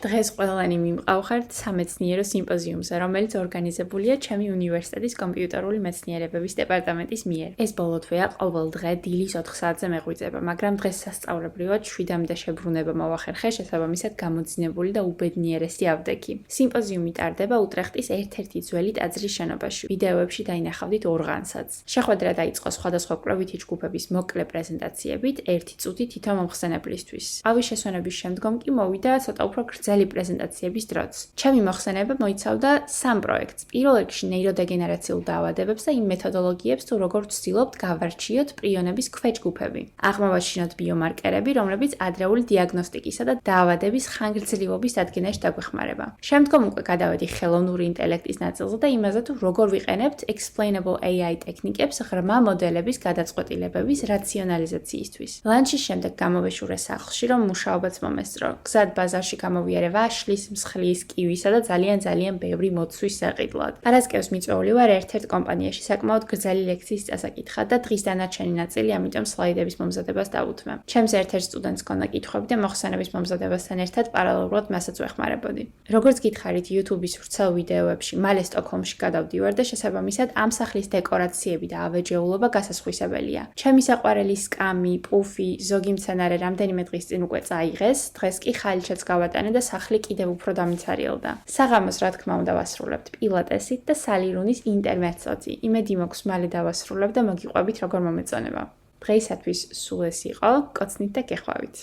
დღეს ყველანი მიმყავხართ სამეცნიერო სიმპოზიუმზე, რომელიც ორგანიზებულია ჩემი უნივერსიტეტის კომპიუტერული მეცნიერებების დეპარტამენტის მიერ. ეს ბოლო თვეა ყოველ დღე დილის 4 საათზე მეღვიძება, მაგრამ დღეს სასწაულებრივად 7-მდე შებრუნება მოვახერხე, შესაბამისად გამოძინებული და უბედნიერესი ავდექი. სიმპოზიუმი ტარდება უტრეხტის ერთ-ერთი ძველი ტაძრის შენობაში. ვიდეოებში დაინახავდით ორღანსაც. შეხვედრა დაიწყო სხვადასხვა კვლევითი ჯგუფების მოკლე პრეზენტაციებით, 1 წუთი თითო მომხსენებლისთვის. ავი შესვენების შემდგომ კი მოვიდა ცოტა უფრო გრძელი პრეზენტაციების დროც. ჩემი მოხსენება მოიცავდა 3 პროექტს. პირველ რიგში ნეიროდეგენერაციულ დაავადებებს და იმ მეთოდოლოგიებს თუ როგორ ვცდილობთ გავარჩიოთ პრიონების ქვეჯგუფები. აღმოვაჩინოთ ბიომარკერები, რომლებიც ადრეული დიაგნოსტიკისა და დაავადების ხანგრძლივობის დადგენაში დაგვეხმარება. შემდგომ უკვე გადავედი ხელოვნური ინტელექტის ნაწილზე და იმაზე თუ როგორ ვიყენებთ explainable AI ტექნიკებს ღრმა მოდელების გადაწყვეტილებების რაციონალიზაციისთვის. ლანჩის შემდეგ გამოვეშურე სახლში, რომ მუშაობაც მომესწრო. გზად ბაზარში გამოვიარე ვაშლის, მსხლის, კივისა და ძალიან ბევრი მოცვის საყიდლად. პარასკევს მიწვეული ვარ ერთ-ერთ კომპანიაში საკმაოდ გრძელი ლექციის წასაკითხად და დღის დანარჩენი ნაწილი ამიტომ სლაიდების მომზადებას დავუთმე. ჩემს ერთ-ერთ სტუდენტს ჰქონდა კითხვები და მოხსენების მომზადებასთან ერთად პარალელურად მასაც ვეხმარებოდი. როგორც გითხარით YouTube-ის ვრცელ ვიდეოებში, მალე სტოკჰოლმში გადავდივარ და შესაბამისად ამ სახლის დეკორაციები და ავეჯეულობა გასასხვისებელია. ჩემი საყვარელი სკამი, პუფი, ზოგი მცენარე რამდენიმე დღის წინ უკვე წაიღეს, დღეს კი ხალიჩაც გავატანე და სახლი კიდევ უფრო დამიცარიელდა. საღამოს რა თქმა უნდა ვასრულებთ პილატესით და სალირუნის ინტერმეცოთი. იმედი მაქვს მალე დავასრულებ და მოგიყვებით როგორ მომეწონება. დღეისათვის სულ ეს იყო, კოცნით და გეხვავით.